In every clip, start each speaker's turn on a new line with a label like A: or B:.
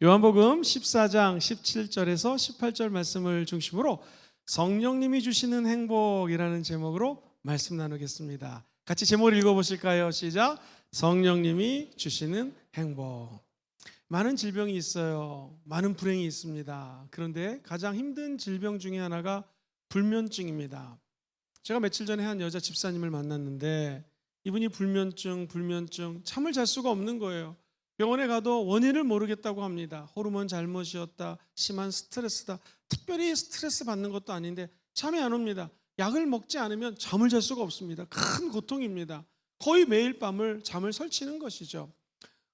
A: 요한복음 14장 17절에서 18절 말씀을 중심으로 성령님이 주시는 행복이라는 제목으로 말씀 나누겠습니다. 같이 제목을 읽어보실까요? 시작. 성령님이 주시는 행복. 많은 질병이 있어요. 많은 불행이 있습니다. 그런데 가장 힘든 질병 중에 하나가 불면증입니다. 제가 며칠 전에 한 여자 집사님을 만났는데 이분이 불면증 잠을 잘 수가 없는 거예요. 병원에 가도 원인을 모르겠다고 합니다. 호르몬 잘못이었다, 심한 스트레스다. 특별히 스트레스 받는 것도 아닌데 잠이 안 옵니다. 약을 먹지 않으면 잠을 잘 수가 없습니다. 큰 고통입니다. 거의 매일 밤을 잠을 설치는 것이죠.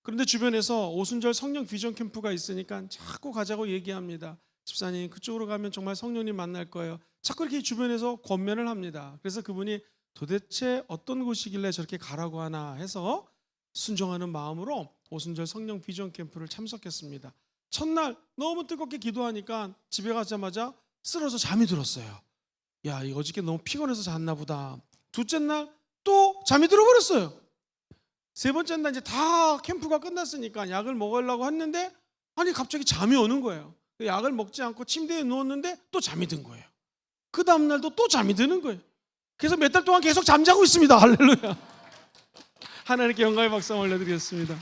A: 그런데 주변에서 오순절 성령 비전 캠프가 있으니까 자꾸 가자고 얘기합니다. 집사님, 그쪽으로 가면 정말 성령님 만날 거예요. 자꾸 이렇게 주변에서 권면을 합니다. 그래서 그분이 도대체 어떤 곳이길래 저렇게 가라고 하나 해서 순종하는 마음으로 오순절 성령 비전 캠프를 참석했습니다. 첫날 너무 뜨겁게 기도하니까 집에 가자마자 쓰러져 잠이 들었어요. 야, 이거 어저께 너무 피곤해서 잤나 보다. 둘째 날 또 잠이 들어버렸어요. 세 번째 날 이제 다 캠프가 끝났으니까 약을 먹으려고 했는데 아니 갑자기 잠이 오는 거예요. 약을 먹지 않고 침대에 누웠는데 또 잠이 든 거예요. 그 다음 날도 또 잠이 드는 거예요. 그래서 몇 달 동안 계속 잠자고 있습니다. 할렐루야. 하나님께 영광의 박수 올려드리겠습니다.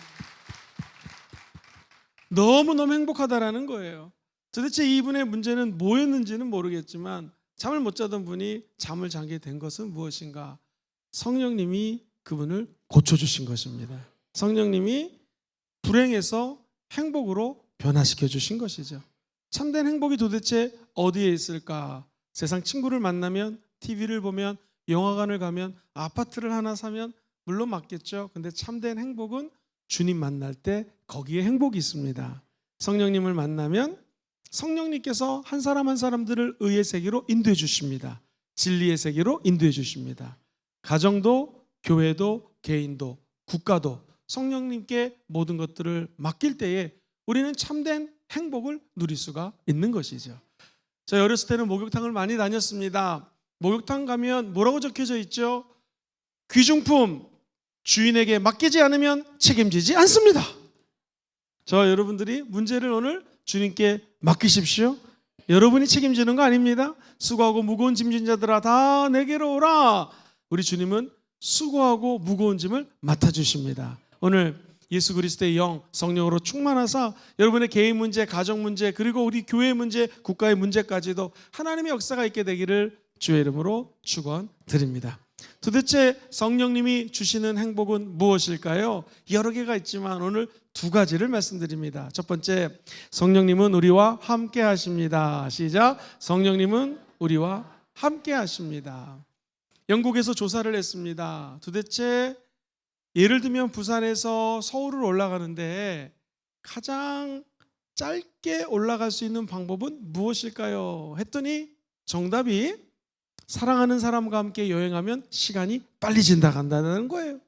A: 너무너무 행복하다라는 거예요. 도대체 이분의 문제는 뭐였는지는 모르겠지만 잠을 못 자던 분이 잠을 자게 된 것은 무엇인가? 성령님이 그분을 고쳐주신 것입니다. 성령님이 불행에서 행복으로 변화시켜 주신 것이죠. 참된 행복이 도대체 어디에 있을까? 세상 친구를 만나면, TV를 보면, 영화관을 가면, 아파트를 하나 사면 물론 맞겠죠. 근데 참된 행복은 주님 만날 때 거기에 행복이 있습니다. 성령님을 만나면 성령님께서 한 사람 한 사람들을 의의 세계로 인도해 주십니다. 진리의 세계로 인도해 주십니다. 가정도, 교회도, 개인도, 국가도 성령님께 모든 것들을 맡길 때에 우리는 참된 행복을 누릴 수가 있는 것이죠. 저희 어렸을 때는 목욕탕을 많이 다녔습니다. 목욕탕 가면 뭐라고 적혀져 있죠? 귀중품, 주인에게 맡기지 않으면 책임지지 않습니다. 저 여러분들이 문제를 오늘 주님께 맡기십시오. 여러분이 책임지는 거 아닙니다. 수고하고 무거운 짐진 자들아 다 내게로 오라. 우리 주님은 수고하고 무거운 짐을 맡아주십니다. 오늘 예수 그리스도의 영 성령으로 충만하사 여러분의 개인 문제, 가정 문제, 그리고 우리 교회 문제, 국가의 문제까지도 하나님의 역사가 있게 되기를 주의 이름으로 축원드립니다. 도대체 성령님이 주시는 행복은 무엇일까요? 여러 개가 있지만 오늘 두 가지를 말씀드립니다. 첫 번째, 성령님은 우리와 함께 하십니다. 시작. 성령님은 우리와 함께 하십니다. 영국에서 조사를 했습니다. 도대체 예를 들면 부산에서 서울을 올라가는데 가장 짧게 올라갈 수 있는 방법은 무엇일까요? 했더니 정답이 사랑하는 사람과 함께 여행하면 시간이 빨리 지나간다는 거예요.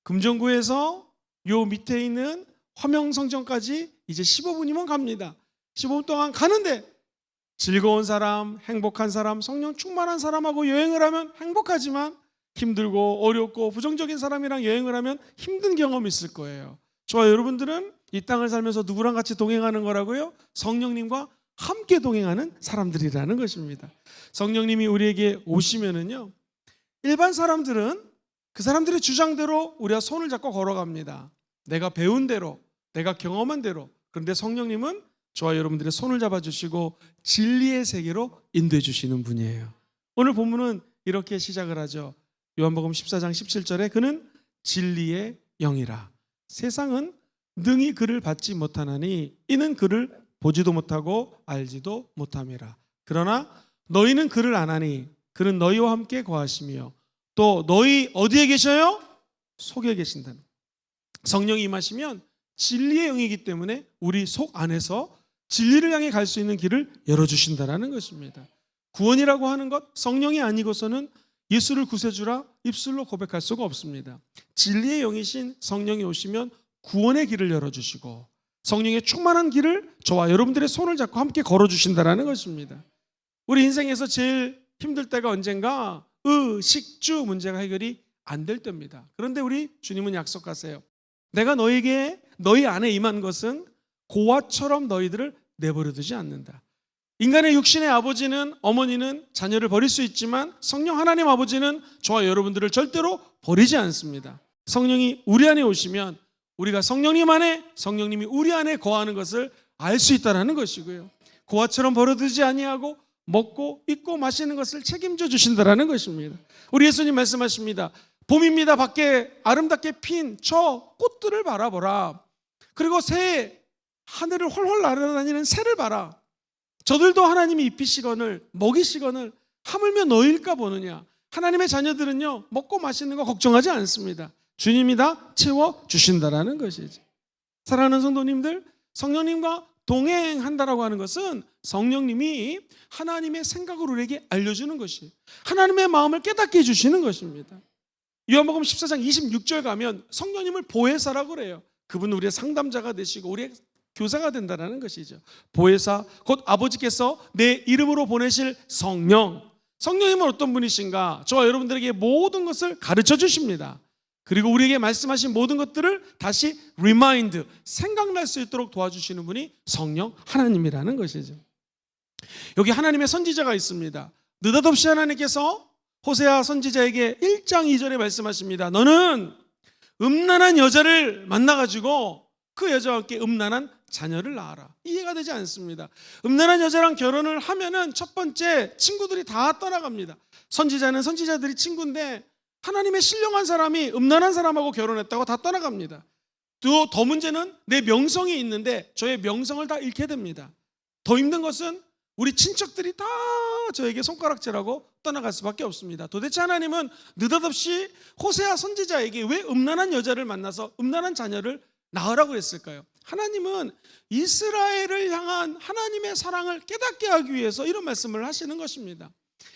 A: 금정구에서 요 밑에 있는 화명성전까지 이제 15분이면 갑니다. 15분 동안 가는데 즐거운 사람, 행복한 사람, 성령 충만한 사람하고 여행을 하면 행복하지만 힘들고 어렵고 부정적인 사람이랑 여행을 하면 힘든 경험이 있을 거예요. 저와 여러분들은 이 땅을 살면서 누구랑 같이 동행하는 거라고요? 성령님과 함께 동행하는 사람들이라는 것입니다. 성령님이 우리에게 오시면은요, 일반 사람들은 그 사람들의 주장대로 우리가 손을 잡고 걸어갑니다. 내가 배운 대로, 내가 경험한 대로. 그런데 성령님은 저와 여러분들의 손을 잡아주시고 진리의 세계로 인도해 주시는 분이에요. 오늘 본문은 이렇게 시작을 하죠. 요한복음 14장 17절에 그는 진리의 영이라. 세상은 능히 그를 받지 못하나니 이는 그를 보지도 못하고 알지도 못함이라. 그러나 너희는 그를 아나니 그는 너희와 함께 거하시며 또 너희 어디에 계셔요? 속에 계신다는. 성령이 임하시면 진리의 영이기 때문에 우리 속 안에서 진리를 향해 갈 수 있는 길을 열어주신다는 것입니다. 구원이라고 하는 것, 성령이 아니고서는 예수를 구세주라 입술로 고백할 수가 없습니다. 진리의 영이신 성령이 오시면 구원의 길을 열어주시고 성령의 충만한 길을 저와 여러분들의 손을 잡고 함께 걸어주신다는 것입니다. 우리 인생에서 제일 힘들 때가 언젠가 식주 문제가 해결이 안 될 때입니다. 그런데 우리 주님은 약속하세요. 내가 너희 안에 임한 것은 고아처럼 너희들을 내버려 두지 않는다. 인간의 육신의 아버지는, 어머니는 자녀를 버릴 수 있지만 성령 하나님 아버지는 저와 여러분들을 절대로 버리지 않습니다. 성령이 우리 안에 오시면 우리가 성령님 안에, 성령님이 우리 안에 거하는 것을 알 수 있다는 것이고요. 고아처럼 버려두지 아니하고 먹고 입고 마시는 것을 책임져 주신다는 것입니다. 우리 예수님 말씀하십니다. 봄입니다. 밖에 아름답게 핀 저 꽃들을 바라보라. 그리고 새 하늘을 홀홀 날아다니는 새를 봐라. 저들도 하나님이 입히시거늘 먹이시거늘 하물며 너희일까 보느냐. 하나님의 자녀들은요, 먹고 마시는 거 걱정하지 않습니다. 주님이 다 채워주신다라는 것이죠. 사랑하는 성도님들, 성령님과 동행한다라고 하는 것은 성령님이 하나님의 생각을 우리에게 알려주는 것이에요. 하나님의 마음을 깨닫게 해주시는 것입니다. 요한복음 14장 26절 가면 성령님을 보혜사라고 그래요. 그분은 우리의 상담자가 되시고 우리의 교사가 된다는 것이죠. 보혜사, 곧 아버지께서 내 이름으로 보내실 성령. 성령님은 어떤 분이신가? 저와 여러분들에게 모든 것을 가르쳐 주십니다. 그리고 우리에게 말씀하신 모든 것들을 다시 리마인드, 생각날 수 있도록 도와주시는 분이 성령 하나님이라는 것이죠. 여기 하나님의 선지자가 있습니다. 느닷없이 하나님께서 호세아 선지자에게 1장 2절에 말씀하십니다. 너는 음란한 여자를 만나가지고 그 여자와 함께 음란한 자녀를 낳아라. 이해가 되지 않습니다. 음란한 여자랑 결혼을 하면은 첫 번째 친구들이 다 떠나갑니다. 선지자는 선지자들이 친구인데 하나님의 신령한 사람이 음란한 사람하고 결혼했다고 다 떠나갑니다. 또 더 문제는 내 명성이 있는데 저의 명성을 다 잃게 됩니다. 더 힘든 것은 우리 친척들이 다 저에게 손가락질하고 떠나갈 수밖에 없습니다. 도대체 하나님은 느닷없이 호세아 선지자에게 왜 음란한 여자를 만나서 음란한 자녀를 낳으라고 했을까요? 하나님은 이스라엘을 향한 하나님의 사랑을 깨닫게 하기 위해서 이런 말씀을 하시는 것입니다.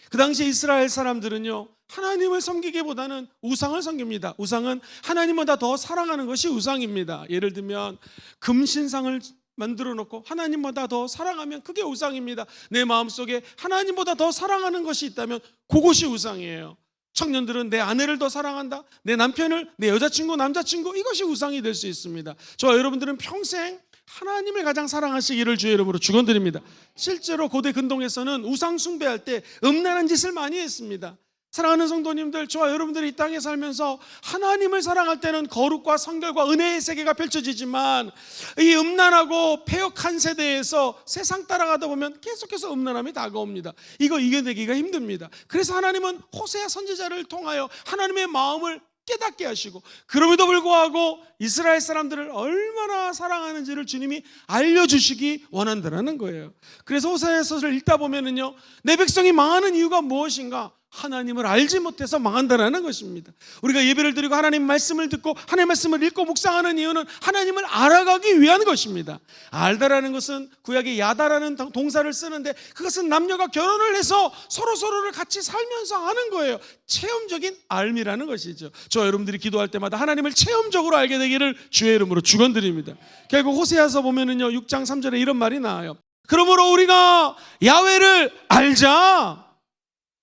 A: 그 당시 이스라엘 사람들은요, 하나님을 섬기기보다는 우상을 섬깁니다. 우상은 하나님보다 더 사랑하는 것이 우상입니다. 예를 들면 금신상을 만들어 놓고 하나님보다 더 사랑하면 그게 우상입니다. 내 마음속에 하나님보다 더 사랑하는 것이 있다면 그것이 우상이에요. 청년들은 내 아내를 더 사랑한다, 내 남편을, 내 여자친구, 남자친구, 이것이 우상이 될 수 있습니다. 저와 여러분들은 평생 하나님을 가장 사랑하시기를 주의 이름으로 축원드립니다. 실제로 고대 근동에서는 우상 숭배할 때 음란한 짓을 많이 했습니다. 사랑하는 성도님들, 저와 여러분들이 이 땅에 살면서 하나님을 사랑할 때는 거룩과 성결과 은혜의 세계가 펼쳐지지만 이 음란하고 패역한 세대에서 세상 따라가다 보면 계속해서 음란함이 다가옵니다. 이거 이겨내기가 힘듭니다. 그래서 하나님은 호세아 선지자를 통하여 하나님의 마음을 깨닫게 하시고, 그럼에도 불구하고 이스라엘 사람들을 얼마나 사랑하는지를 주님이 알려주시기 원한다는 거예요. 그래서 호세아서를 읽다 보면은요, 내 백성이 망하는 이유가 무엇인가? 하나님을 알지 못해서 망한다는 것입니다. 우리가 예배를 드리고 하나님 말씀을 듣고 하나님 말씀을 읽고 묵상하는 이유는 하나님을 알아가기 위한 것입니다. 알다라는 것은 구약의 야다라는 동사를 쓰는데 그것은 남녀가 결혼을 해서 서로서로를 같이 살면서 하는 거예요. 체험적인 알미라는 것이죠. 저 여러분들이 기도할 때마다 하나님을 체험적으로 알게 되기를 주의 이름으로 축원드립니다. 결국 호세아서 보면은요, 6장 3절에 이런 말이 나와요. 그러므로 우리가 야훼를 알자.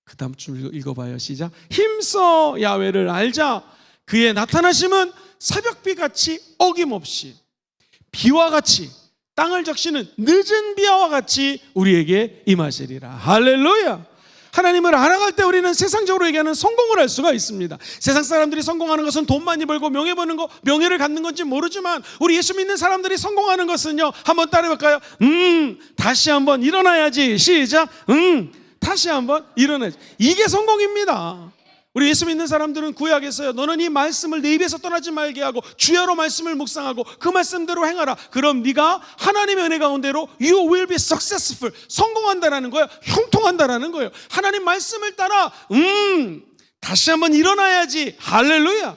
A: 그 다음 줄 읽어봐요. 시작. 힘써 야훼를 알자. 그의 나타나심은 새벽비같이 어김없이 비와 같이 땅을 적시는 늦은 비와 같이 우리에게 임하시리라. 할렐루야. 하나님을 알아갈 때 우리는 세상적으로 얘기하는 성공을 할 수가 있습니다. 세상 사람들이 성공하는 것은 돈 많이 벌고 명예 버는 거, 명예를 갖는 건지 모르지만 우리 예수 믿는 사람들이 성공하는 것은요, 한번 따라해볼까요? 다시 한번 일어나야지. 시작. 다시 한번 일어나야지. 이게 성공입니다. 우리 예수 믿는 사람들은 구약에서요, 너는 이 말씀을 내 입에서 떠나지 말게 하고 주야로 말씀을 묵상하고 그 말씀대로 행하라. 그럼 네가 하나님의 은혜 가운데로 You will be successful. 성공한다라는 거예요. 형통한다라는 거예요. 하나님 말씀을 따라 다시 한번 일어나야지. 할렐루야.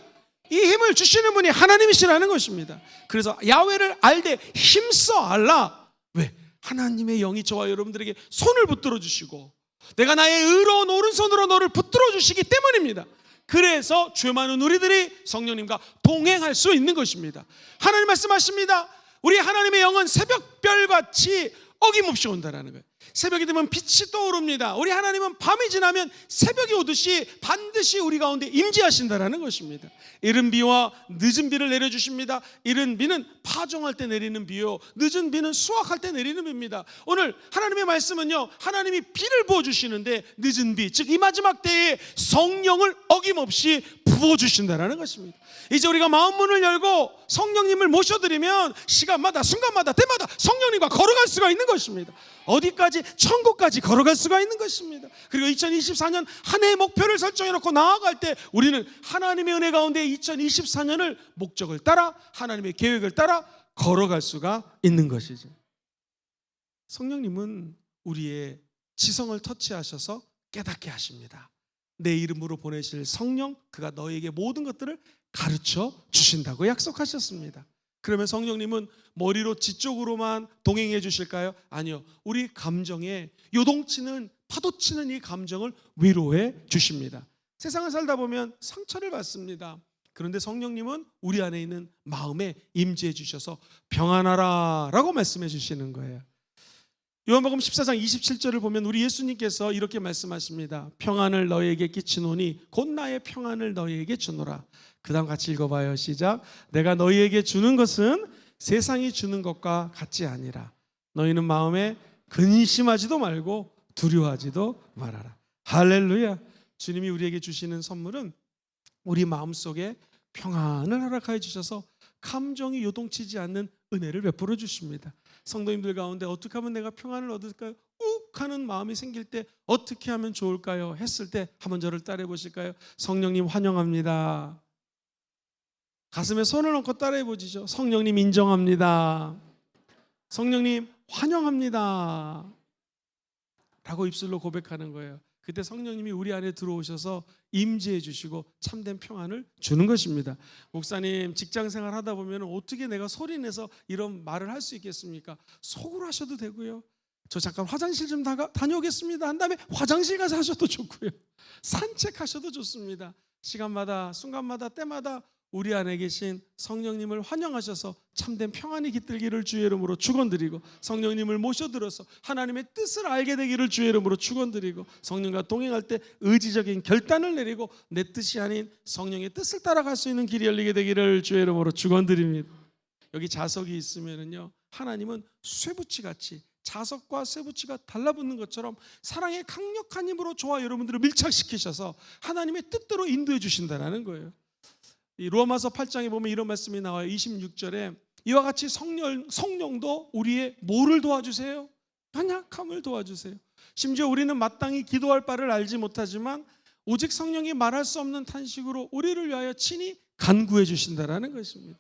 A: 이 힘을 주시는 분이 하나님이시라는 것입니다. 그래서 야훼를 알되 힘써 알라. 왜? 하나님의 영이 저와 여러분들에게 손을 붙들어 주시고 내가 나의 의로운 오른손으로 너를 붙들어 주시기 때문입니다. 그래서 죄 많은 우리들이 성령님과 동행할 수 있는 것입니다. 하나님 말씀하십니다. 우리 하나님의 영은 새벽별같이 어김없이 온다라는 거예요. 새벽이 되면 빛이 떠오릅니다. 우리 하나님은 밤이 지나면 새벽이 오듯이 반드시 우리 가운데 임재하신다라는 것입니다. 이른 비와 늦은 비를 내려주십니다. 이른 비는 파종할 때 내리는 비요, 늦은 비는 수확할 때 내리는 비입니다. 오늘 하나님의 말씀은요, 하나님이 비를 부어주시는데 늦은 비, 즉 이 마지막 때에 성령을 어김없이 부어주신다라는 것입니다. 이제 우리가 마음문을 열고 성령님을 모셔드리면 시간마다 순간마다 때마다 성령님과 걸어갈 수가 있는 것입니다. 어디까지? 천국까지 걸어갈 수가 있는 것입니다. 그리고 2024년 한 해의 목표를 설정해놓고 나아갈 때 우리는 하나님의 은혜 가운데 2024년을 목적을 따라 하나님의 계획을 따라 걸어갈 수가 있는 것이죠. 성령님은 우리의 지성을 터치하셔서 깨닫게 하십니다. 내 이름으로 보내실 성령, 그가 너에게 모든 것들을 가르쳐 주신다고 약속하셨습니다. 그러면 성령님은 머리로 지쪽으로만 동행해 주실까요? 아니요. 우리 감정에 요동치는, 파도치는 이 감정을 위로해 주십니다. 세상을 살다 보면 상처를 받습니다. 그런데 성령님은 우리 안에 있는 마음에 임재해 주셔서 평안하라 라고 말씀해 주시는 거예요. 요한복음 14장 27절을 보면 우리 예수님께서 이렇게 말씀하십니다. 평안을 너희에게 끼치노니 곧 나의 평안을 너희에게 주노라. 그 다음 같이 읽어봐요. 시작. 내가 너희에게 주는 것은 세상이 주는 것과 같지 아니라 너희는 마음에 근심하지도 말고 두려워하지도 말아라. 할렐루야. 주님이 우리에게 주시는 선물은 우리 마음속에 평안을 허락하여 주셔서 감정이 요동치지 않는 은혜를 베풀어 주십니다. 성도님들 가운데 어떻게 하면 내가 평안을 얻을까요? 욱 하는 마음이 생길 때 어떻게 하면 좋을까요? 했을 때 한번 저를 따라해 보실까요? 성령님 환영합니다. 가슴에 손을 얹고 따라해 보시죠. 성령님 인정합니다. 성령님 환영합니다 라고 입술로 고백하는 거예요. 그때 성령님이 우리 안에 들어오셔서 임재해 주시고 참된 평안을 주는 것입니다. 목사님, 직장생활 하다 보면 어떻게 내가 소리내서 이런 말을 할 수 있겠습니까? 속으로 하셔도 되고요. 저 잠깐 화장실 좀 다녀오겠습니다 한 다음에 화장실 가서 하셔도 좋고요. 산책하셔도 좋습니다. 시간마다 순간마다 때마다 우리 안에 계신 성령님을 환영하셔서 참된 평안이 깃들기를 주의 이름으로 축원드리고, 성령님을 모셔들어서 하나님의 뜻을 알게 되기를 주의 이름으로 축원드리고, 성령과 동행할 때 의지적인 결단을 내리고 내 뜻이 아닌 성령의 뜻을 따라갈 수 있는 길이 열리게 되기를 주의 이름으로 축원드립니다. 여기 자석이 있으면은요, 하나님은 쇠붙이같이 자석과 쇠붙이가 달라붙는 것처럼 사랑의 강력한 힘으로 저와 여러분들을 밀착시키셔서 하나님의 뜻대로 인도해 주신다는 거예요. 이 로마서 8장에 보면 이런 말씀이 나와요. 26절에 이와 같이 성령도 우리의 뭐를 도와주세요? 연약함을 도와주세요. 심지어 우리는 마땅히 기도할 바를 알지 못하지만 오직 성령이 말할 수 없는 탄식으로 우리를 위하여 친히 간구해 주신다라는 것입니다.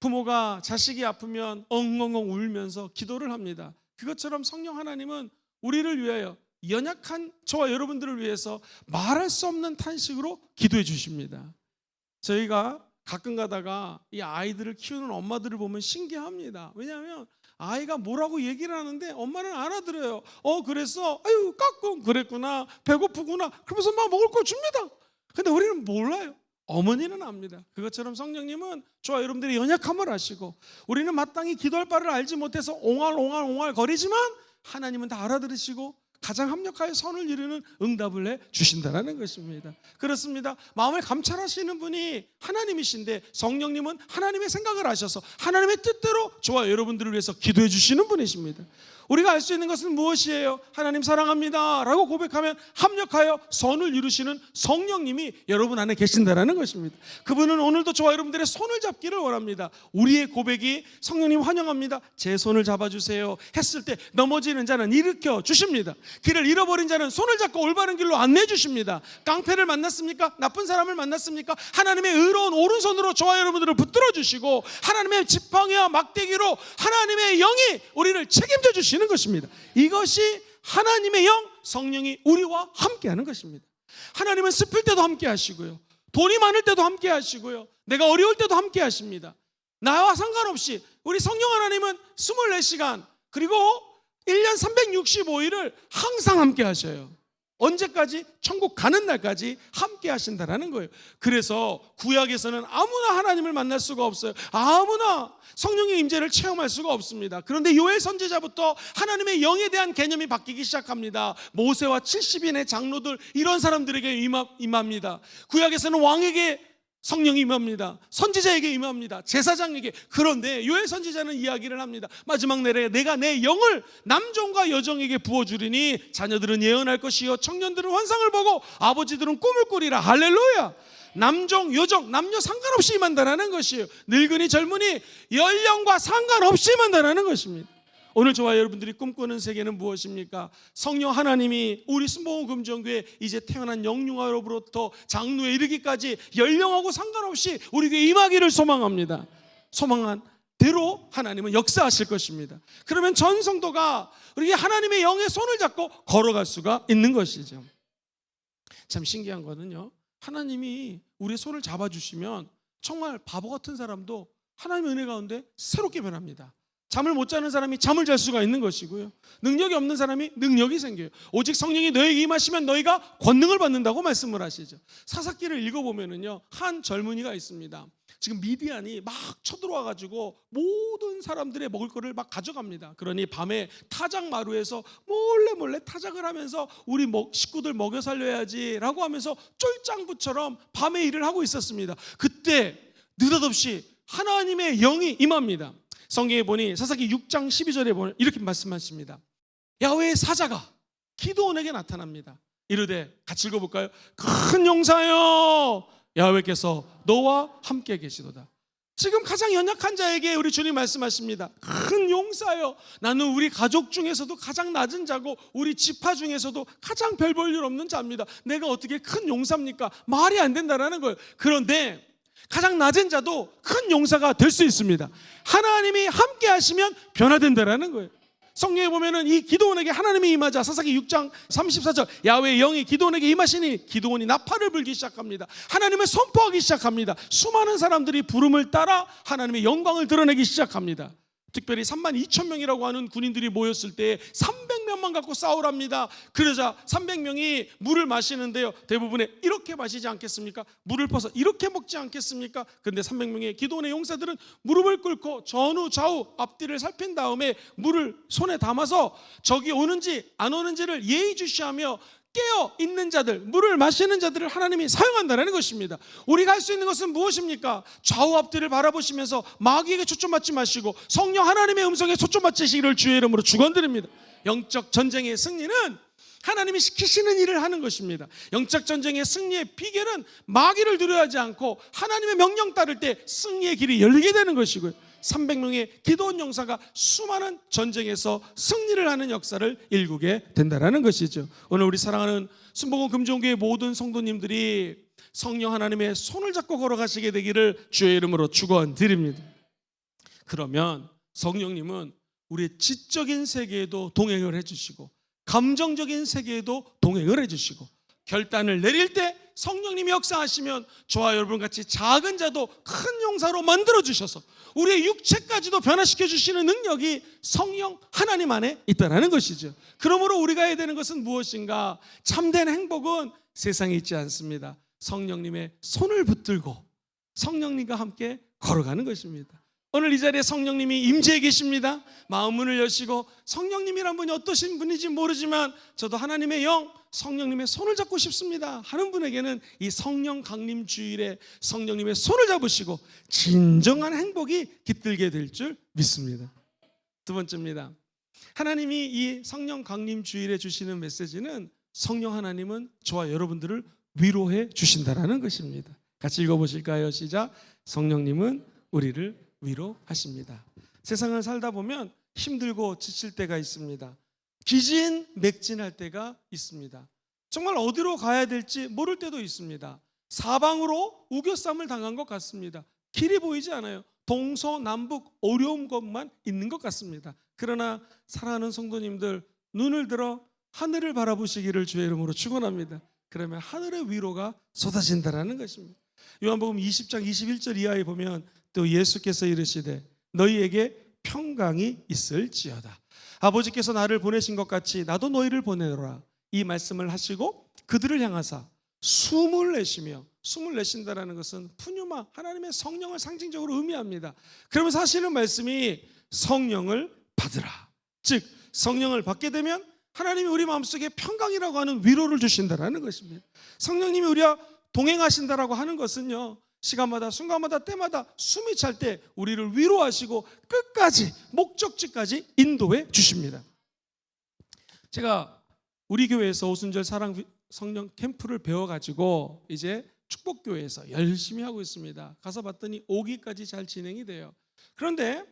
A: 부모가 자식이 아프면 엉엉엉 울면서 기도를 합니다. 그것처럼 성령 하나님은 우리를 위하여, 연약한 저와 여러분들을 위해서 말할 수 없는 탄식으로 기도해 주십니다. 저희가 가끔 가다가 이 아이들을 키우는 엄마들을 보면 신기합니다. 왜냐하면 아이가 뭐라고 얘기를 하는데 엄마는 알아들어요. 그래서 아유 까꿍 그랬구나, 배고프구나, 그러면서 막 먹을 걸 줍니다. 근데 우리는 몰라요. 어머니는 압니다. 그것처럼 성령님은 저와 여러분들의 연약함을 아시고 우리는 마땅히 기도할 바를 알지 못해서 옹알옹알 거리지만 하나님은 다 알아들으시고 가장 합력하여 선을 이루는 응답을 내 주신다는 것입니다. 그렇습니다. 마음을 감찰하시는 분이 하나님이신데 성령님은 하나님의 생각을 하셔서 하나님의 뜻대로 저와 여러분들을 위해서 기도해 주시는 분이십니다. 우리가 알 수 있는 것은 무엇이에요? 하나님 사랑합니다 라고 고백하면 합력하여 선을 이루시는 성령님이 여러분 안에 계신다는 것입니다. 그분은 오늘도 저와 여러분들의 손을 잡기를 원합니다. 우리의 고백이 성령님 환영합니다, 제 손을 잡아주세요 했을 때 넘어지는 자는 일으켜 주십니다. 길을 잃어버린 자는 손을 잡고 올바른 길로 안내해 주십니다. 깡패를 만났습니까? 나쁜 사람을 만났습니까? 하나님의 의로운 오른손으로 저와 여러분들을 붙들어 주시고 하나님의 지팡이와 막대기로 하나님의 영이 우리를 책임져 주시는 것입니다. 이것이 하나님의 영, 성령이 우리와 함께하는 것입니다. 하나님은 슬플 때도 함께 하시고요, 돈이 많을 때도 함께 하시고요, 내가 어려울 때도 함께 하십니다. 나와 상관없이 우리 성령 하나님은 24시간 그리고 1년 365일을 항상 함께 하셔요. 언제까지? 천국 가는 날까지 함께 하신다라는 거예요. 그래서 구약에서는 아무나 하나님을 만날 수가 없어요. 아무나 성령의 임재를 체험할 수가 없습니다. 그런데 요엘 선지자부터 하나님의 영에 대한 개념이 바뀌기 시작합니다. 모세와 70인의 장로들, 이런 사람들에게 임합니다. 구약에서는 왕에게 성령이 임합니다. 선지자에게 임합니다. 제사장에게. 그런데 요엘 선지자는 이야기를 합니다. 마지막 날에 내가 내 영을 남종과 여종에게 부어주리니 자녀들은 예언할 것이요 청년들은 환상을 보고 아버지들은 꿈을 꾸리라. 할렐루야. 남종, 여종, 남녀 상관없이 임한다라는 것이에요. 늙은이, 젊은이, 연령과 상관없이 임한다라는 것입니다. 오늘 저와 여러분들이 꿈꾸는 세계는 무엇입니까? 성령 하나님이 우리 순복음 금정교회 이제 태어난 영육아로부터 장로에 이르기까지 연령하고 상관없이 우리에게 임하기를 소망합니다. 소망한 대로 하나님은 역사하실 것입니다. 그러면 전 성도가 우리 하나님의 영의 손을 잡고 걸어갈 수가 있는 것이죠. 참 신기한 거는요, 하나님이 우리의 손을 잡아주시면 정말 바보 같은 사람도 하나님의 은혜 가운데 새롭게 변합니다. 잠을 못 자는 사람이 잠을 잘 수가 있는 것이고요, 능력이 없는 사람이 능력이 생겨요. 오직 성령이 너에게 임하시면 너희가 권능을 받는다고 말씀을 하시죠. 사사기를 읽어보면은요, 한 젊은이가 있습니다. 지금 미디안이 막 쳐들어와가지고 모든 사람들의 먹을 거를 막 가져갑니다. 그러니 밤에 타작 마루에서 몰래 타작을 하면서 우리 식구들 먹여 살려야지 라고 하면서 쫄짱부처럼 밤에 일을 하고 있었습니다. 그때 느닷없이 하나님의 영이 임합니다. 성경에 보니 사사기 6장 12절에 보니 이렇게 말씀하십니다. 야훼의 사자가 기드온에게 나타납니다. 이르되, 같이 읽어볼까요? 큰 용사여, 야훼께서 너와 함께 계시도다. 지금 가장 연약한 자에게 우리 주님 말씀하십니다. 큰 용사여, 나는 우리 가족 중에서도 가장 낮은 자고 우리 지파 중에서도 가장 별 볼 일 없는 자입니다. 내가 어떻게 큰 용사입니까? 말이 안 된다라는 거예요. 그런데 가장 낮은 자도 큰 용사가 될 수 있습니다. 하나님이 함께 하시면 변화된다라는 거예요. 성경에 보면은 이 기드온에게 하나님이 임하자, 사사기 6장 34절, 야훼의 영이 기드온에게 임하시니 기드온이 나팔을 불기 시작합니다. 하나님을 선포하기 시작합니다. 수많은 사람들이 부름을 따라 하나님의 영광을 드러내기 시작합니다. 특별히 32,000명이라고 하는 군인들이 모였을 때 300명만 갖고 싸우랍니다. 그러자 300명이 물을 마시는데요, 대부분의 이렇게 마시지 않겠습니까? 물을 퍼서 이렇게 먹지 않겠습니까? 그런데 300명의 기드온의 용사들은 무릎을 꿇고 전후 좌우 앞뒤를 살핀 다음에 물을 손에 담아서 적이 오는지 안 오는지를 예의주시하며 깨어 있는 자들, 물을 마시는 자들을 하나님이 사용한다는 것입니다. 우리가 할 수 있는 것은 무엇입니까? 좌우 앞뒤를 바라보시면서 마귀에게 초점받지 마시고 성령 하나님의 음성에 초점받으시기를 주의 이름으로 축원드립니다. 영적 전쟁의 승리는 하나님이 시키시는 일을 하는 것입니다. 영적 전쟁의 승리의 비결은 마귀를 두려워하지 않고 하나님의 명령 따를 때 승리의 길이 열리게 되는 것이고요, 300명의 기드온 용사가 수많은 전쟁에서 승리를 하는 역사를 일구게 된다는 것이죠. 오늘 우리 사랑하는 순복음 금종교회 모든 성도님들이 성령 하나님의 손을 잡고 걸어가시게 되기를 주의 이름으로 축원드립니다. 그러면 성령님은 우리의 지적인 세계에도 동행을 해주시고 감정적인 세계에도 동행을 해주시고 결단을 내릴 때 성령님이 역사하시면 저와 여러분 같이 작은 자도 큰 용사로 만들어주셔서 우리의 육체까지도 변화시켜 주시는 능력이 성령 하나님 안에 있다는 것이죠. 그러므로 우리가 해야 되는 것은 무엇인가? 참된 행복은 세상에 있지 않습니다. 성령님의 손을 붙들고 성령님과 함께 걸어가는 것입니다. 오늘 이 자리에 성령님이 임재해 계십니다. 마음 문을 여시고 성령님이란 분이 어떠신 분인지 모르지만 저도 하나님의 영, 성령님의 손을 잡고 싶습니다 하는 분에게는 이 성령 강림 주일에 성령님의 손을 잡으시고 진정한 행복이 깃들게 될 줄 믿습니다. 두 번째입니다. 하나님이 이 성령 강림 주일에 주시는 메시지는 성령 하나님은 저와 여러분들을 위로해 주신다라는 것입니다. 같이 읽어보실까요? 시작. 성령님은 우리를 위로하십니다. 세상을 살다 보면 힘들고 지칠 때가 있습니다. 기진맥진할 때가 있습니다. 정말 어디로 가야 될지 모를 때도 있습니다. 사방으로 우겨쌈을 당한 것 같습니다. 길이 보이지 않아요. 동서남북 어려운 것만 있는 것 같습니다. 그러나 사랑하는 성도님들, 눈을 들어 하늘을 바라보시기를 주의 이름으로 축원합니다. 그러면 하늘의 위로가 쏟아진다라는 것입니다. 요한복음 20장 21절 이하에 보면 또 예수께서 이르시되 너희에게 평강이 있을지어다. 아버지께서 나를 보내신 것 같이 나도 너희를 보내노라. 이 말씀을 하시고 그들을 향하사 숨을 내쉬며, 숨을 내쉰다라는 것은 푸뉴마, 하나님의 성령을 상징적으로 의미합니다. 그러면서 하시는 말씀이 성령을 받으라. 즉 성령을 받게 되면 하나님이 우리 마음속에 평강이라고 하는 위로를 주신다라는 것입니다. 성령님이 우리와 동행하신다라고 하는 것은요, 시간마다 순간마다 때마다 숨이 찰 때 우리를 위로하시고 끝까지 목적지까지 인도해 주십니다. 제가 우리 교회에서 오순절 사랑 성령 캠프를 배워가지고 이제 축복교회에서 열심히 하고 있습니다. 가서 봤더니 5기까지 잘 진행이 돼요. 그런데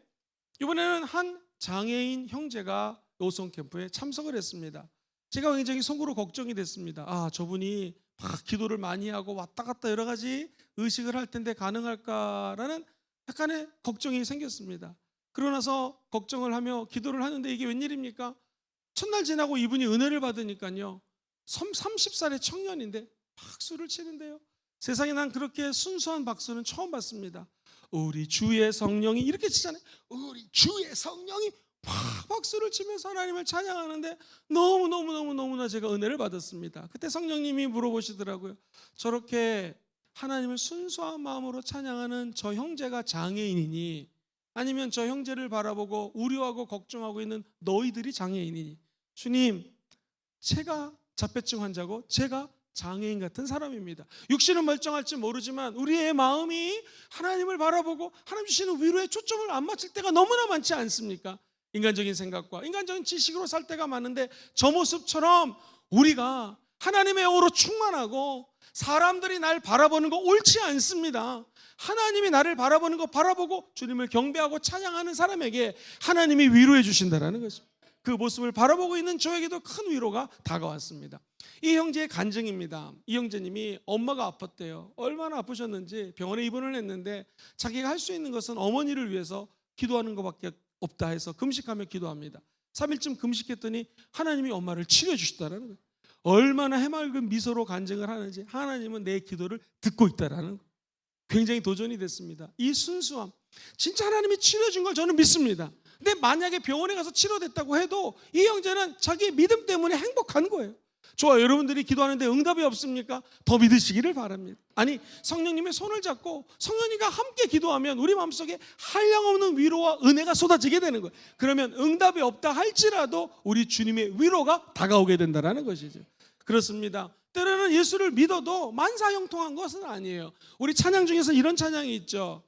A: 이번에는 한 장애인 형제가 오송 캠프에 참석을 했습니다. 제가 굉장히 속으로 걱정이 됐습니다. 저분이 막 기도를 많이 하고 왔다 갔다 여러 가지 의식을 할 텐데 가능할까라는 약간의 걱정이 생겼습니다. 그러고 나서 걱정을 하며 기도를 하는데 이게 웬일입니까? 첫날 지나고 이분이 은혜를 받으니까요, 30살의 청년인데 박수를 치는데요. 세상에 난 그렇게 순수한 박수는 처음 봤습니다. 우리 주의 성령이 이렇게 치잖아요. 우리 주의 성령이 막 박수를 치면서 하나님을 찬양하는데 너무나 제가 은혜를 받았습니다. 그때 성령님이 물어보시더라고요. 저렇게 하나님을 순수한 마음으로 찬양하는 저 형제가 장애인이니, 아니면 저 형제를 바라보고 우려하고 걱정하고 있는 너희들이 장애인이니? 주님, 제가 자폐증 환자고 제가 장애인 같은 사람입니다. 육신은 멀쩡할지 모르지만 우리의 마음이 하나님을 바라보고 하나님 주시는 위로에 초점을 안 맞출 때가 너무나 많지 않습니까? 인간적인 생각과 인간적인 지식으로 살 때가 많은데, 저 모습처럼 우리가 하나님의 영으로 충만하고 사람들이 날 바라보는 거 옳지 않습니다. 하나님이 나를 바라보는 거 바라보고 주님을 경배하고 찬양하는 사람에게 하나님이 위로해 주신다는 것입니다. 그 모습을 바라보고 있는 저에게도 큰 위로가 다가왔습니다. 이 형제의 간증입니다. 이 형제님이 엄마가 아팠대요. 얼마나 아프셨는지 병원에 입원을 했는데 자기가 할 수 있는 것은 어머니를 위해서 기도하는 것밖에 없다 해서 금식하며 기도합니다. 3일쯤 금식했더니 하나님이 엄마를 치료해 주셨다는 거예요. 얼마나 해맑은 미소로 간증을 하는지, 하나님은 내 기도를 듣고 있다라는 거예요. 굉장히 도전이 됐습니다. 이 순수함, 진짜 하나님이 치료해 준 걸 저는 믿습니다. 근데 만약에 병원에 가서 치료됐다고 해도 이 형제는 자기의 믿음 때문에 행복한 거예요. 좋아요. 여러분들이 기도하는데 응답이 없습니까? 더 믿으시기를 바랍니다. 아니, 성령님의 손을 잡고 성령님과 함께 기도하면 우리 마음속에 한량없는 위로와 은혜가 쏟아지게 되는 거예요. 그러면 응답이 없다 할지라도 우리 주님의 위로가 다가오게 된다는 것이죠. 그렇습니다. 때로는 예수를 믿어도 만사형통한 것은 아니에요. 우리 찬양 중에서 이런 찬양이 있죠.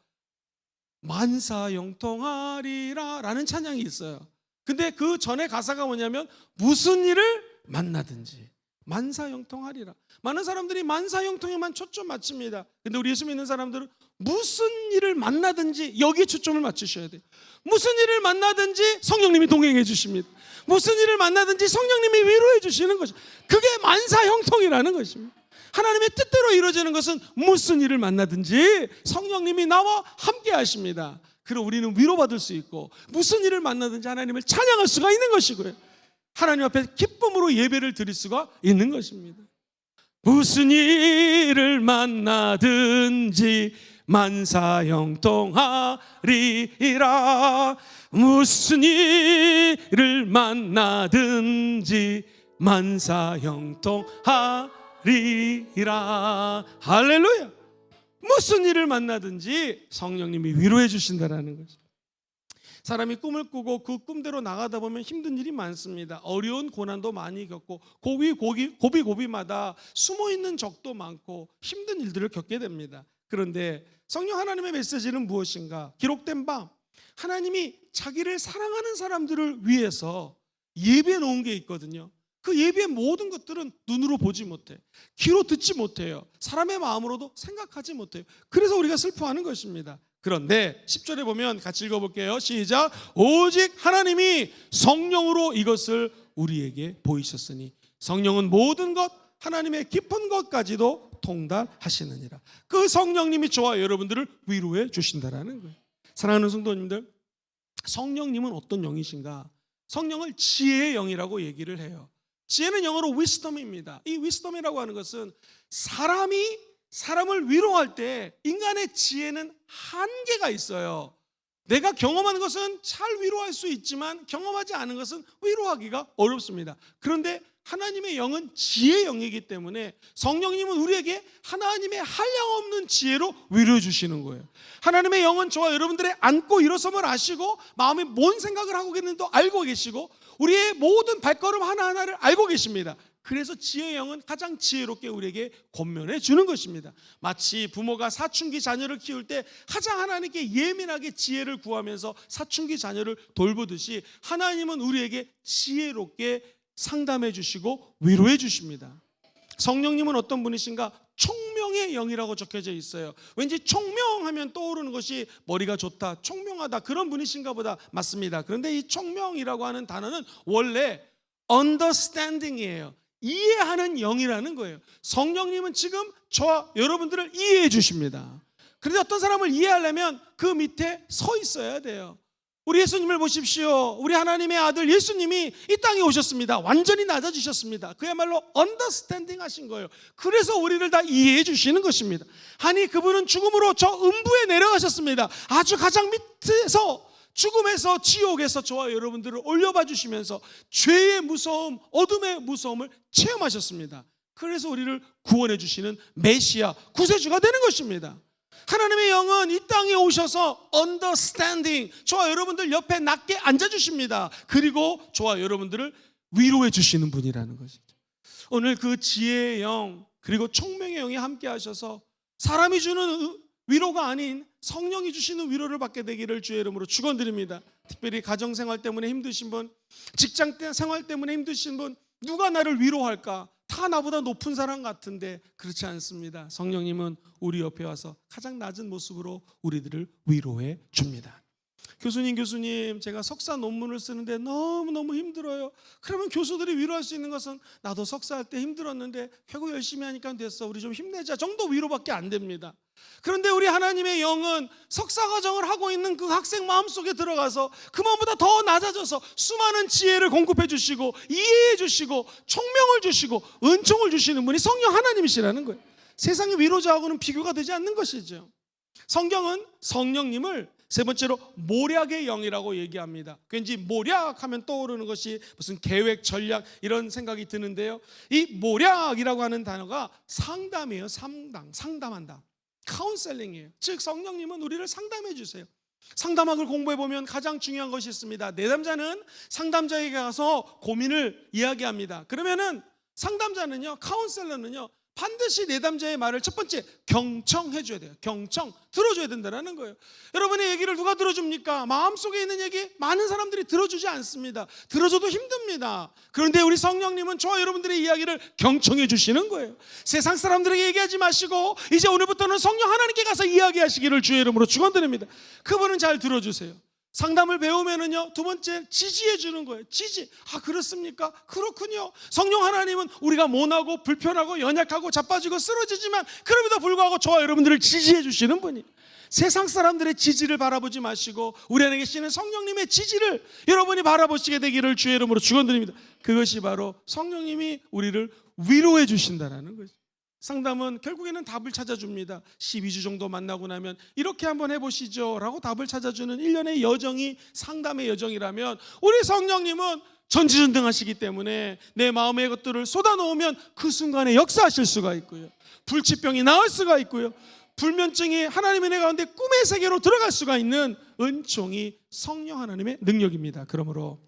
A: 만사형통하리라 라는 찬양이 있어요. 근데 그 전에 가사가 뭐냐면 무슨 일을 만나든지 만사형통하리라. 많은 사람들이 만사형통에만 초점 맞춥니다. 근데 우리 예수 믿는 사람들은 무슨 일을 만나든지 여기에 초점을 맞추셔야 돼요. 무슨 일을 만나든지 성령님이 동행해 주십니다. 무슨 일을 만나든지 성령님이 위로해 주시는 것이, 그게 만사형통이라는 것입니다. 하나님의 뜻대로 이루어지는 것은 무슨 일을 만나든지 성령님이 나와 함께 하십니다. 그럼 우리는 위로받을 수 있고 무슨 일을 만나든지 하나님을 찬양할 수가 있는 것이고요. 하나님 앞에 기쁨으로 예배를 드릴 수가 있는 것입니다. 무슨 일을 만나든지 만사형통하리라. 무슨 일을 만나든지 만사형통하리라. 할렐루야. 무슨 일을 만나든지 성령님이 위로해 주신다라는 거죠. 사람이 꿈을 꾸고 그 꿈대로 나가다 보면 힘든 일이 많습니다. 어려운 고난도 많이 겪고 고비마다 숨어있는 적도 많고 힘든 일들을 겪게 됩니다. 그런데 성령 하나님의 메시지는 무엇인가? 기록된 바 하나님이 자기를 사랑하는 사람들을 위해서 예비해 놓은 게 있거든요. 그 예비의 모든 것들은 눈으로 보지 못해, 귀로 듣지 못해요. 사람의 마음으로도 생각하지 못해요. 그래서 우리가 슬퍼하는 것입니다. 그런데 10절에 보면 같이 읽어볼게요. 시작. 오직 하나님이 성령으로 이것을 우리에게 보이셨으니 성령은 모든 것 하나님의 깊은 것까지도 통달하시느니라. 그 성령님이 저와 여러분들을 위로해 주신다라는 거예요. 사랑하는 성도님들, 성령님은 어떤 영이신가? 성령을 지혜의 영이라고 얘기를 해요. 지혜는 영어로 wisdom입니다. 이 wisdom이라고 하는 것은 사람이 사람을 위로할 때 인간의 지혜는 한계가 있어요. 내가 경험하는 것은 잘 위로할 수 있지만 경험하지 않은 것은 위로하기가 어렵습니다. 그런데 하나님의 영은 지혜의 영이기 때문에 성령님은 우리에게 하나님의 한량없는 지혜로 위로해 주시는 거예요. 하나님의 영은 저와 여러분들의 앉고 일어섬을 아시고 마음에 뭔 생각을 하고 있는지도 알고 계시고 우리의 모든 발걸음 하나하나를 알고 계십니다. 그래서 지혜의 영은 가장 지혜롭게 우리에게 권면해 주는 것입니다. 마치 부모가 사춘기 자녀를 키울 때 가장 하나님께 예민하게 지혜를 구하면서 사춘기 자녀를 돌보듯이 하나님은 우리에게 지혜롭게 상담해 주시고 위로해 주십니다. 성령님은 어떤 분이신가? 총명의 영이라고 적혀져 있어요. 왠지 총명하면 떠오르는 것이 머리가 좋다, 총명하다 그런 분이신가 보다. 맞습니다. 그런데 이 총명이라고 하는 단어는 원래 understanding이에요. 이해하는 영이라는 거예요. 성령님은 지금 저와 여러분들을 이해해 주십니다. 그런데 어떤 사람을 이해하려면 그 밑에 서 있어야 돼요. 우리 예수님을 보십시오. 우리 하나님의 아들 예수님이 이 땅에 오셨습니다. 완전히 낮아지셨습니다. 그야말로 언더스탠딩 하신 거예요. 그래서 우리를 다 이해해 주시는 것입니다. 아니 그분은 죽음으로 저 음부에 내려가셨습니다. 아주 가장 밑에서 죽음에서 지옥에서 저와 여러분들을 올려봐 주시면서 죄의 무서움, 어둠의 무서움을 체험하셨습니다. 그래서 우리를 구원해 주시는 메시아, 구세주가 되는 것입니다. 하나님의 영은 이 땅에 오셔서 understanding, 저와 여러분들 옆에 낮게 앉아주십니다. 그리고 저와 여러분들을 위로해 주시는 분이라는 것이죠. 오늘 그 지혜의 영 그리고 총명의 영이 함께 하셔서 사람이 주는 위로가 아닌 성령이 주시는 위로를 받게 되기를 주의 이름으로 축원드립니다. 특별히 가정생활 때문에 힘드신 분, 직장 생활 때문에 힘드신 분, 누가 나를 위로할까? 다 나보다 높은 사람 같은데 그렇지 않습니다. 성령님은 우리 옆에 와서 가장 낮은 모습으로 우리들을 위로해 줍니다. 교수님 제가 석사 논문을 쓰는데 너무너무 힘들어요. 그러면 교수들이 위로할 수 있는 것은 나도 석사할 때 힘들었는데 결국 열심히 하니까 됐어, 우리 좀 힘내자 정도 위로밖에 안 됩니다. 그런데 우리 하나님의 영은 석사과정을 하고 있는 그 학생 마음속에 들어가서 그 마음보다 더 낮아져서 수많은 지혜를 공급해 주시고 이해해 주시고 총명을 주시고 은총을 주시는 분이 성령 하나님이시라는 거예요. 세상의 위로자하고는 비교가 되지 않는 것이죠. 성경은 성령님을 세 번째로 모략의 영이라고 얘기합니다. 왠지 모략하면 떠오르는 것이 무슨 계획, 전략 이런 생각이 드는데요. 이 모략이라고 하는 단어가 상담이에요. 상담한다. 카운셀링이에요. 즉 성령님은 우리를 상담해 주세요. 상담학을 공부해 보면 가장 중요한 것이 있습니다. 내담자는 상담자에게 가서 고민을 이야기합니다. 그러면은 상담자는요, 카운셀러는요, 반드시 내담자의 말을 첫 번째 경청해 줘야 돼요. 경청, 들어줘야 된다는 거예요. 여러분의 얘기를 누가 들어줍니까? 마음속에 있는 얘기 많은 사람들이 들어주지 않습니다. 들어줘도 힘듭니다. 그런데 우리 성령님은 저와 여러분들의 이야기를 경청해 주시는 거예요. 세상 사람들에게 얘기하지 마시고 이제 오늘부터는 성령 하나님께 가서 이야기하시기를 주의 이름으로 축원드립니다. 그분은 잘 들어주세요. 상담을 배우면은요, 두 번째 지지해 주는 거예요. 지지. 아, 그렇습니까? 그렇군요. 성령 하나님은 우리가 모나고 불편하고 연약하고 자빠지고 쓰러지지만 그럼에도 불구하고 저와 여러분들을 지지해 주시는 분이. 세상 사람들의 지지를 바라보지 마시고 우리 안에 계시는 성령님의 지지를 여러분이 바라보시게 되기를 주의 이름으로 축원드립니다. 그것이 바로 성령님이 우리를 위로해 주신다라는 거죠. 상담은 결국에는 답을 찾아줍니다. 12주 정도 만나고 나면 이렇게 한번 해보시죠 라고 답을 찾아주는 일련의 여정이 상담의 여정이라면 우리 성령님은 전지전능하시기 때문에 내 마음의 것들을 쏟아놓으면 그 순간에 역사하실 수가 있고요, 불치병이 나을 수가 있고요, 불면증이 하나님의 내 가운데 꿈의 세계로 들어갈 수가 있는 은총이 성령 하나님의 능력입니다. 그러므로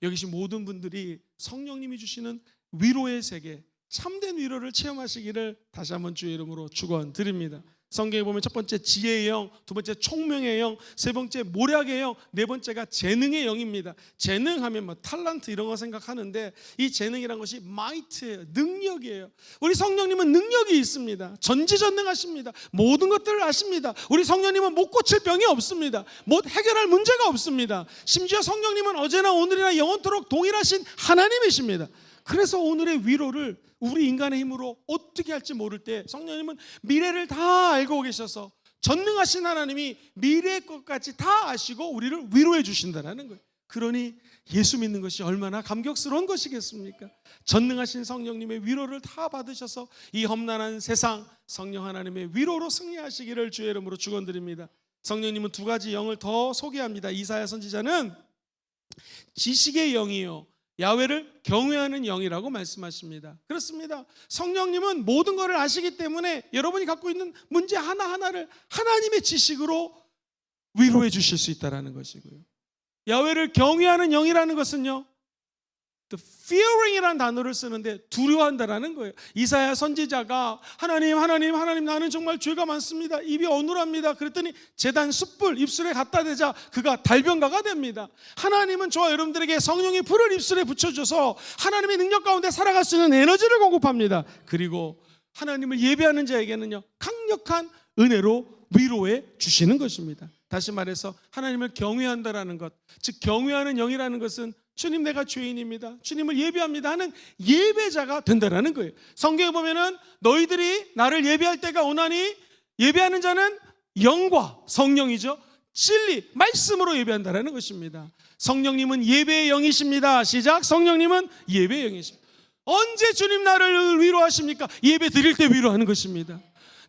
A: 여기 계신 모든 분들이 성령님이 주시는 위로의 세계, 참된 위로를 체험하시기를 다시 한번 주의 이름으로 축원드립니다. 성경에 보면 첫 번째 지혜의 영, 두 번째 총명의 영, 세 번째 모략의 영, 네 번째가 재능의 영입니다. 재능하면 뭐 탤런트 이런 거 생각하는데 이 재능이란 것이 마이트예요. 능력이에요. 우리 성령님은 능력이 있습니다. 전지전능하십니다. 모든 것들을 아십니다. 우리 성령님은 못 고칠 병이 없습니다. 못 해결할 문제가 없습니다. 심지어 성령님은 어제나 오늘이나 영원토록 동일하신 하나님이십니다. 그래서 오늘의 위로를 우리 인간의 힘으로 어떻게 할지 모를 때 성령님은 미래를 다 알고 계셔서 전능하신 하나님이 미래의 것까지 다 아시고 우리를 위로해 주신다는 거예요. 그러니 예수 믿는 것이 얼마나 감격스러운 것이겠습니까? 전능하신 성령님의 위로를 다 받으셔서 이 험난한 세상 성령 하나님의 위로로 승리하시기를 주의 이름으로 축원드립니다. 성령님은 두 가지 영을 더 소개합니다. 이사야 선지자는 지식의 영이요 야훼를 경외하는 영이라고 말씀하십니다. 그렇습니다. 성령님은 모든 것을 아시기 때문에 여러분이 갖고 있는 문제 하나하나를 하나님의 지식으로 위로해 주실 수 있다는 것이고요. 야훼를 경외하는 영이라는 것은요, the fearing이라는 단어를 쓰는데 두려워한다라는 거예요. 이사야 선지자가 하나님 나는 정말 죄가 많습니다. 입이 어눌합니다. 그랬더니 제단 숯불 입술에 갖다 대자 그가 달변가가 됩니다. 하나님은 저와 여러분들에게 성령의 불을 입술에 붙여줘서 하나님의 능력 가운데 살아갈 수 있는 에너지를 공급합니다. 그리고 하나님을 예배하는 자에게는요, 강력한 은혜로 위로해 주시는 것입니다. 다시 말해서 하나님을 경외한다라는 것, 즉 경외하는 영이라는 것은 주님 내가 죄인입니다, 주님을 예배합니다 하는 예배자가 된다라는 거예요. 성경에 보면은 너희들이 나를 예배할 때가 오나니, 예배하는 자는 영과 성령이죠. 진리, 말씀으로 예배한다라는 것입니다. 성령님은 예배의 영이십니다. 시작. 성령님은 예배의 영이십니다. 언제 주님 나를 위로하십니까? 예배 드릴 때 위로하는 것입니다.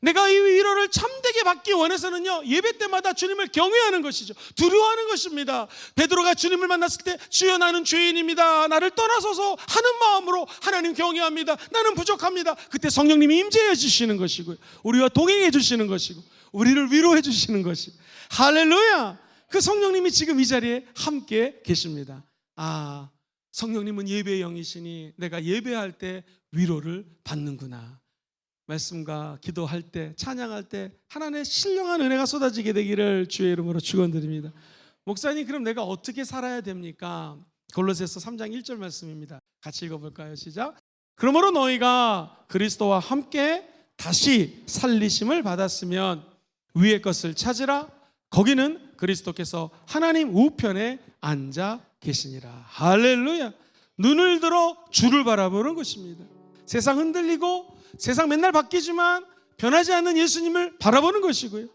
A: 내가 이 위로를 참되게 받기 원해서는요, 예배 때마다 주님을 경외하는 것이죠. 두려워하는 것입니다. 베드로가 주님을 만났을 때 주여 나는 죄인입니다, 나를 떠나소서 하는 마음으로 하나님 경외합니다. 나는 부족합니다. 그때 성령님이 임재해 주시는 것이고요, 우리와 동행해 주시는 것이고 우리를 위로해 주시는 것이, 할렐루야. 그 성령님이 지금 이 자리에 함께 계십니다. 아, 성령님은 예배의 영이시니 내가 예배할 때 위로를 받는구나. 말씀과 기도할 때, 찬양할 때 하나님의 신령한 은혜가 쏟아지게 되기를 주의 이름으로 축원드립니다. 목사님, 그럼 내가 어떻게 살아야 됩니까? 골로새서 3장 1절 말씀입니다. 같이 읽어볼까요? 시작. 그러므로 너희가 그리스도와 함께 다시 살리심을 받았으면 위의 것을 찾으라. 거기는 그리스도께서 하나님 우편에 앉아 계시니라. 할렐루야. 눈을 들어 주를 바라보는 것입니다. 세상 흔들리고 세상 맨날 바뀌지만 변하지 않는 예수님을 바라보는 것이고요,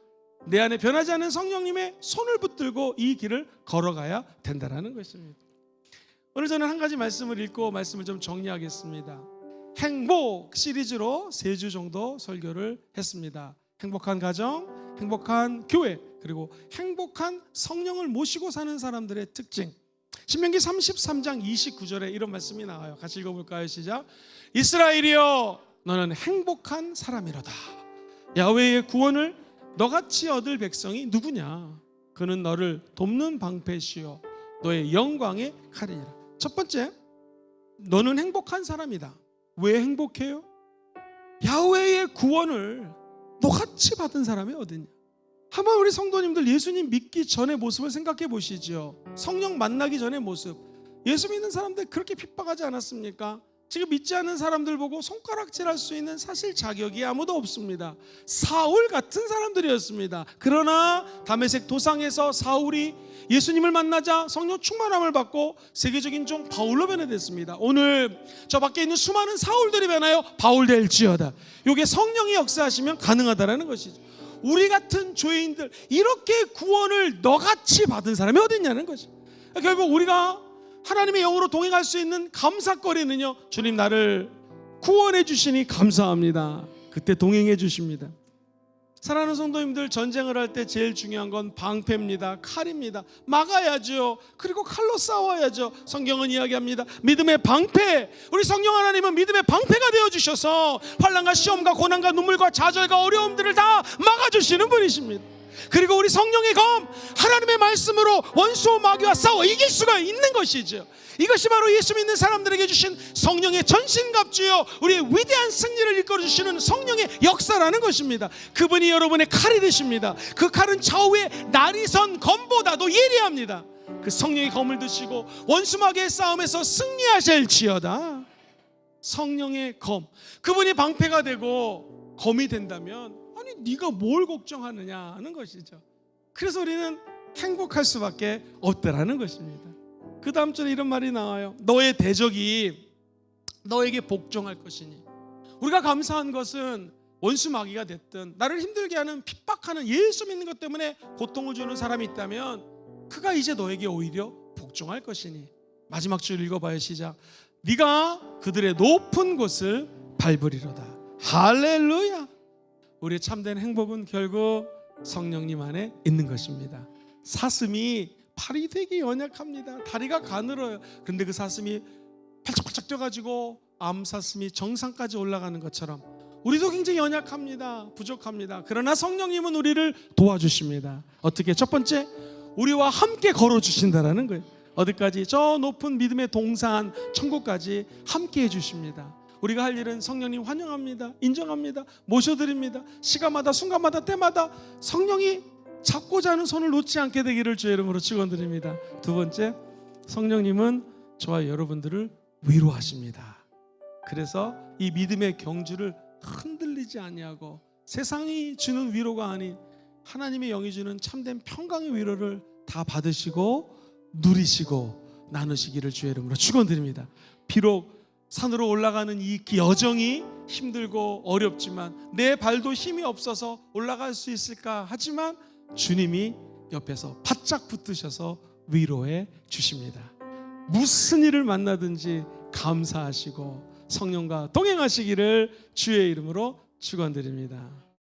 A: 내 안에 변하지 않는 성령님의 손을 붙들고 이 길을 걸어가야 된다는 것입니다. 오늘 저는 한 가지 말씀을 읽고 말씀을 좀 정리하겠습니다. 행복 시리즈로 3주 정도 설교를 했습니다. 행복한 가정, 행복한 교회, 그리고 행복한 성령을 모시고 사는 사람들의 특징. 신명기 33장 29절에 이런 말씀이 나와요. 같이 읽어볼까요? 시작. 이스라엘이여 너는 행복한 사람이로다. 야훼의 구원을 너같이 얻을 백성이 누구냐? 그는 너를 돕는 방패시요 너의 영광의 칼이니라. 첫 번째, 너는 행복한 사람이다. 왜 행복해요? 야훼의 구원을 너같이 받은 사람이 어디냐? 한번 우리 성도님들 예수님 믿기 전의 모습을 생각해 보시죠. 성령 만나기 전의 모습. 예수 믿는 사람들 그렇게 핍박하지 않았습니까? 지금 믿지 않는 사람들 보고 손가락질할 수 있는 사실 자격이 아무도 없습니다. 사울 같은 사람들이었습니다. 그러나 다메섹 도상에서 사울이 예수님을 만나자 성령 충만함을 받고 세계적인 종 바울로 변해됐습니다. 오늘 저 밖에 있는 수많은 사울들이 변하여 바울 될지어다. 이게 성령이 역사하시면 가능하다라는 것이죠. 우리 같은 죄인들 이렇게 구원을 너같이 받은 사람이 어디 있냐는 거죠. 결국 우리가 하나님의 영으로 동행할 수 있는 감사거리는요, 주님 나를 구원해 주시니 감사합니다. 그때 동행해 주십니다. 사랑하는 성도님들, 전쟁을 할 때 제일 중요한 건 방패입니다. 칼입니다. 막아야죠. 그리고 칼로 싸워야죠. 성경은 이야기합니다. 믿음의 방패. 우리 성령 하나님은 믿음의 방패가 되어주셔서 환난과 시험과 고난과 눈물과 좌절과 어려움들을 다 막아주시는 분이십니다. 그리고 우리 성령의 검, 하나님의 말씀으로 원수와 마귀와 싸워 이길 수가 있는 것이죠. 이것이 바로 예수 믿는 사람들에게 주신 성령의 전신갑주요 우리의 위대한 승리를 이끌어주시는 성령의 역사라는 것입니다. 그분이 여러분의 칼이 되십니다. 그 칼은 좌우의 나리선 검보다도 예리합니다. 그 성령의 검을 드시고 원수 마귀의 싸움에서 승리하실지어다. 성령의 검, 그분이 방패가 되고 검이 된다면 아니 네가 뭘 걱정하느냐 하는 것이죠. 그래서 우리는 행복할 수밖에 없다라는 것입니다. 그 다음 절에 이런 말이 나와요. 너의 대적이 너에게 복종할 것이니. 우리가 감사한 것은 원수 마귀가 됐든 나를 힘들게 하는 핍박하는 예수 믿는 것 때문에 고통을 주는 사람이 있다면 그가 이제 너에게 오히려 복종할 것이니. 마지막 줄 읽어봐요. 시작. 네가 그들의 높은 곳을 밟으리로다. 할렐루야. 우리의 참된 행복은 결국 성령님 안에 있는 것입니다. 사슴이 팔이 되게 연약합니다. 다리가 가늘어요. 그런데 그 사슴이 팔짝팔짝 뛰어가지고 암사슴이 정상까지 올라가는 것처럼 우리도 굉장히 연약합니다. 부족합니다. 그러나 성령님은 우리를 도와주십니다. 어떻게? 첫 번째, 우리와 함께 걸어주신다라는 거예요. 어디까지? 저 높은 믿음의 동산 천국까지 함께 해주십니다. 우리가 할 일은 성령님 환영합니다. 인정합니다. 모셔드립니다. 시간마다 순간마다 때마다 성령이 잡고자 하는 손을 놓지 않게 되기를 주의 이름으로 축원드립니다. 두 번째, 성령님은 저와 여러분들을 위로하십니다. 그래서 이 믿음의 경주를 흔들리지 아니하고 세상이 주는 위로가 아닌 하나님의 영이 주는 참된 평강의 위로를 다 받으시고 누리시고 나누시기를 주의 이름으로 축원드립니다. 비록 산으로 올라가는 이 여정이 힘들고 어렵지만 내 발도 힘이 없어서 올라갈 수 있을까 하지만 주님이 옆에서 바짝 붙드셔서 위로해 주십니다. 무슨 일을 만나든지 감사하시고 성령과 동행하시기를 주의 이름으로 축원드립니다.